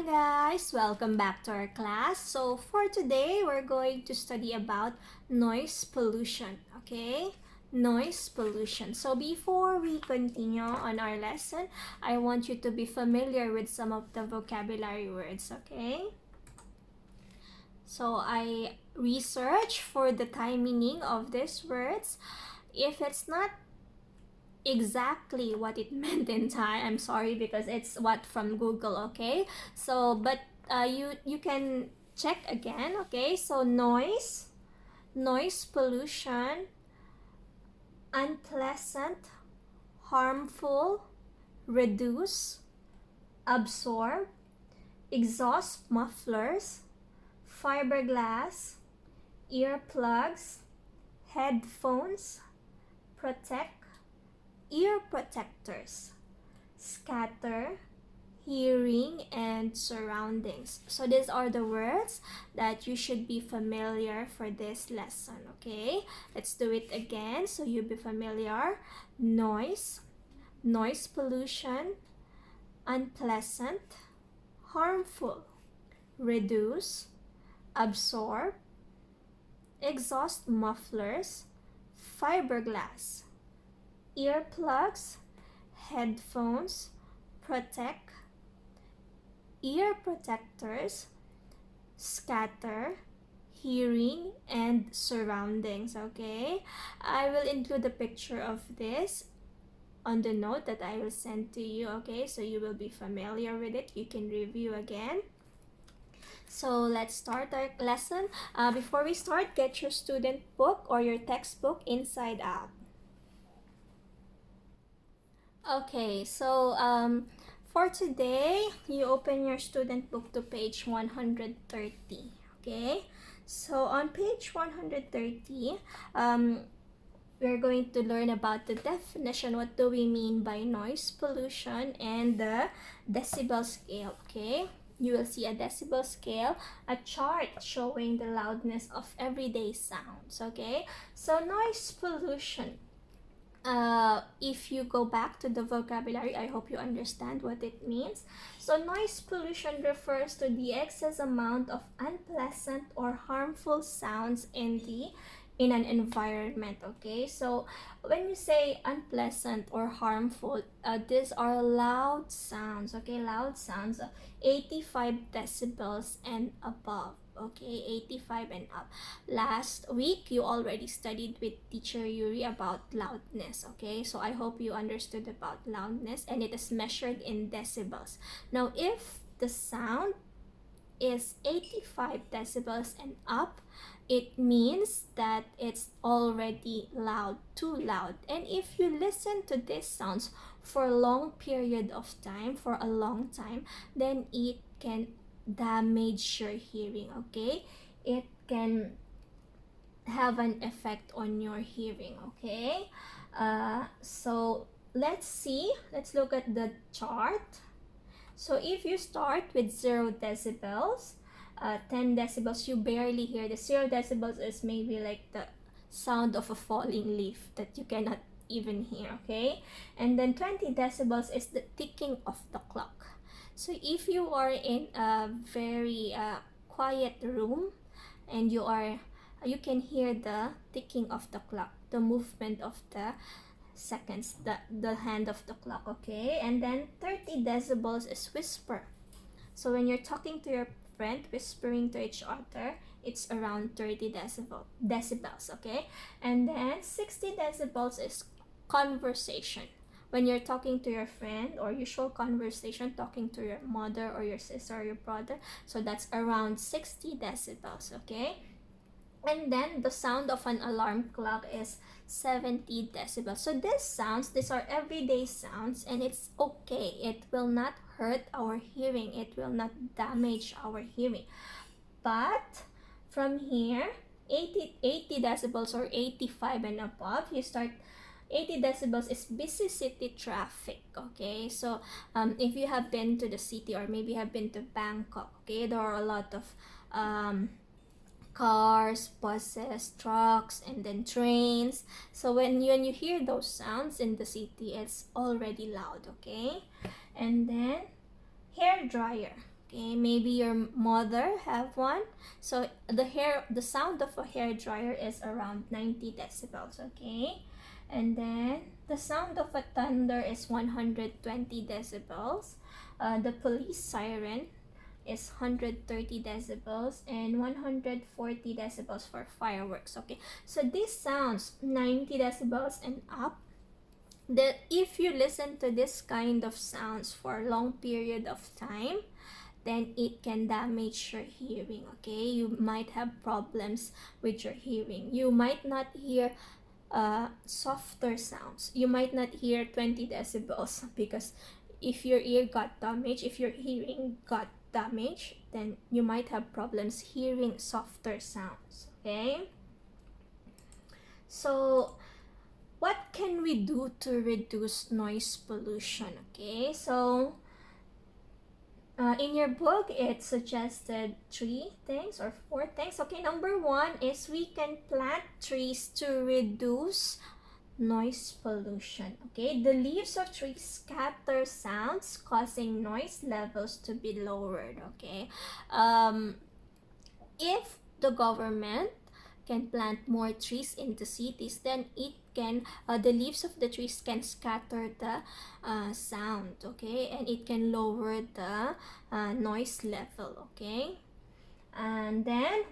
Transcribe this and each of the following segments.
Hi guys, welcome back to our class. So for today, we're going to study about noise pollution, okay? Noise pollution. So before we continue on our lesson, I want you to be familiar with some of the vocabulary words, okay? So I research for the time meaning of these words. If it's not exactly what it meant in Thai, I'm sorry because it's what from Google, okay? So but you can check again, okay? So noise pollution, unpleasant, harmful, reduce, absorb, exhaust mufflers, fiberglass, earplugs, headphones, protect, ear protectors, scatter, hearing, and surroundings. So these are the words that you should be familiar for this lesson, okay? Let's do it again so you'll be familiar. Noise pollution, unpleasant, harmful, reduce, absorb, exhaust mufflers, fiberglass, earplugs, headphones, protect, ear protectors, scatter, hearing, and surroundings, okay? I will include a picture of this on the note that I will send to you, okay? So you will be familiar with it. You can review again. So let's start our lesson. Before we start, get your student book or your textbook inside out. Okay, so for today, you open your student book to page 130. Okay, so on page 130, we're going to learn about the definition. What do we mean by noise pollution and the decibel scale? Okay, you will see a decibel scale, a chart showing the loudness of everyday sounds. Okay, so noise pollution, if you go back to the vocabulary, I hope you understand what it means. So noise pollution refers to the excess amount of unpleasant or harmful sounds in an environment. Okay, so when you say unpleasant or harmful, these are loud sounds. Okay, loud sounds, 85 decibels and above. Okay, 85 and up. Last week you already studied with teacher Yuri about loudness. Okay, so I hope you understood about loudness, and it is measured in decibels. Now if the sound is 85 decibels and up, it means that it's already loud, too loud. And if you listen to these sounds for a long period of time, for a long time, then it can damage your hearing. Okay, it can have an effect on your hearing. Okay, so let's look at the chart. So if you start with 0 decibels, 10 decibels, you barely hear. The 0 decibels is maybe like the sound of a falling leaf that you cannot even hear, okay? And then 20 decibels is the ticking of the clock. So if you are in a very quiet room and you can hear the ticking of the clock, the movement of the seconds, the hand of the clock, okay? And then 30 decibels is whisper. So when you're talking to your friend, whispering to each other, it's around 30 decibels, okay? And then 60 decibels is conversation. When you're talking to your friend or usual conversation, talking to your mother or your sister or your brother, so that's around 60 decibels, okay? And then the sound of an alarm clock is 70 decibels. So these are everyday sounds, and it's okay. It will not hurt our hearing. It will not damage our hearing. But from here, 80 decibels or 85 and above, you start 80 decibels is busy city traffic. Okay, so if you have been to the city or maybe have been to Bangkok, okay, there are a lot of cars, buses, trucks, and then trains. So when you hear those sounds in the city, it's already loud, okay? And then hair dryer. Okay, maybe your mother have one. So the sound of a hair dryer is around 90 decibels. Okay, and then the sound of a thunder is 120 decibels. The police siren is 130 decibels, and 140 decibels for fireworks. Okay, so these sounds 90 decibels and up, that if you listen to this kind of sounds for a long period of time, then it can damage your hearing. Okay, you might have problems with your hearing. You might not hear softer sounds. You might not hear 20 decibels because if your ear got damaged, if your hearing got damaged, then you might have problems hearing softer sounds. Okay, so what can we do to reduce noise pollution? Okay, so in your book it suggested 3 things or 4 things. Okay, number 1 is we can plant trees to reduce noise pollution. Okay, the leaves of trees scatter sounds, causing noise levels to be lowered. Okay, if the government can plant more trees in the cities, then it can the leaves of the trees can scatter the sound. Okay, and it can lower the noise level. Okay, and then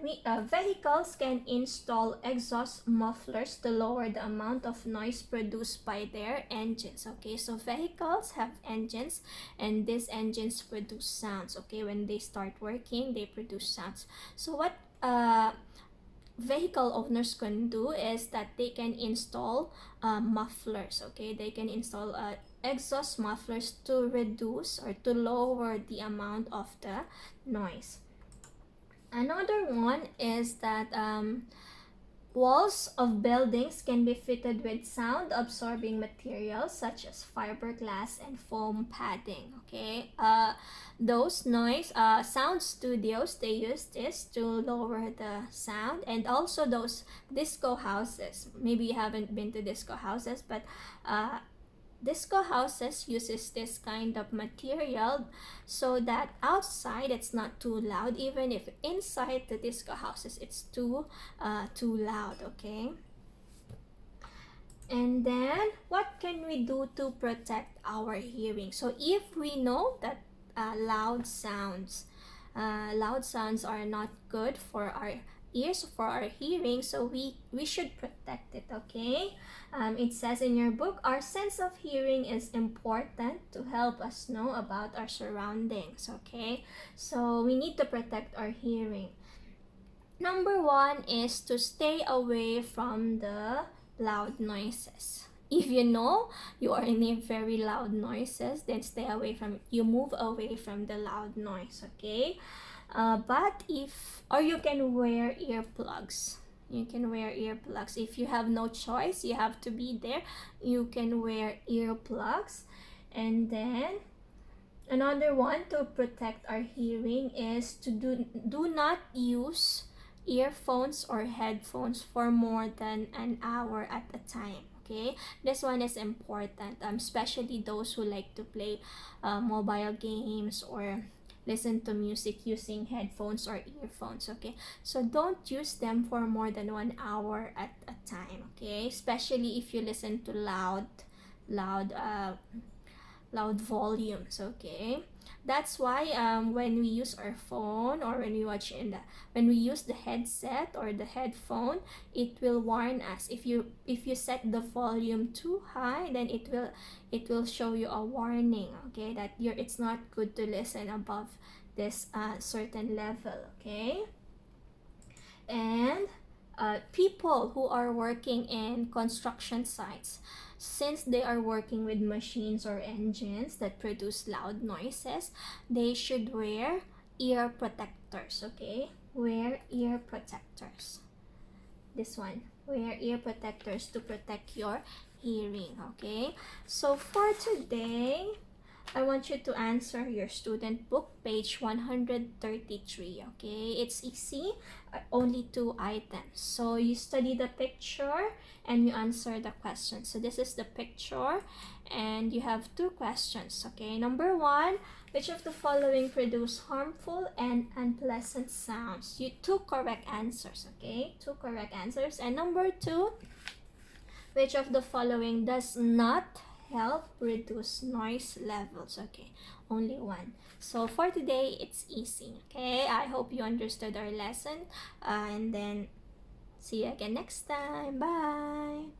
vehicles can install exhaust mufflers to lower the amount of noise produced by their engines. Okay, so vehicles have engines, and these engines produce sounds. Okay, when they start working, they produce sounds. So what vehicle owners can do is that they can install mufflers. Okay, they can install exhaust mufflers to reduce or to lower the amount of the noise. Another one is that walls of buildings can be fitted with sound absorbing materials such as fiberglass and foam padding. Okay, those noise sound studios, they use this to lower the sound. And also those disco houses, maybe you haven't been to disco houses, but disco houses uses this kind of material so that outside it's not too loud, even if inside the disco houses it's too loud. Okay, and then what can we do to protect our hearing? So if we know that loud sounds are not good for our ears, for our hearing, so we should protect it. Okay, it says in your book, our sense of hearing is important to help us know about our surroundings. Okay, so we need to protect our hearing. Number 1 is to stay away from the loud noises. If you know you are in a very loud noises, then stay away from it. You move away from the loud noise. Okay, but you can wear earplugs. You can wear earplugs. If you have no choice, you have to be there, you can wear earplugs. And then another one to protect our hearing is to do not use earphones or headphones for more than an hour at a time. Okay, this one is important, especially those who like to play mobile games or listen to music using headphones or earphones. Okay, so don't use them for more than 1 hour at a time. Okay, especially if you listen to loud volumes. Okay, that's why when we use our phone or when we use the headset or the headphone, it will warn us. If you set the volume too high, then it will show you a warning. Okay, that it's not good to listen above this certain level. Okay, and people who are working in construction sites, since they are working with machines or engines that produce loud noises, they should wear ear protectors. Okay, wear ear protectors. This one, wear ear protectors to protect your hearing. Okay, so for today, I want you to answer your student book, page 133. Okay, it's easy, only 2 items. So you study the picture and you answer the question. So this is the picture and you have 2 questions. Okay, number 1, Which of the following produce harmful and unpleasant sounds? You two correct answers, okay? Two correct answers. And number 2, which of the following does not help reduce noise levels? Okay, only one. So for today, it's easy, okay? I hope you understood our lesson. And then see you again next time. Bye!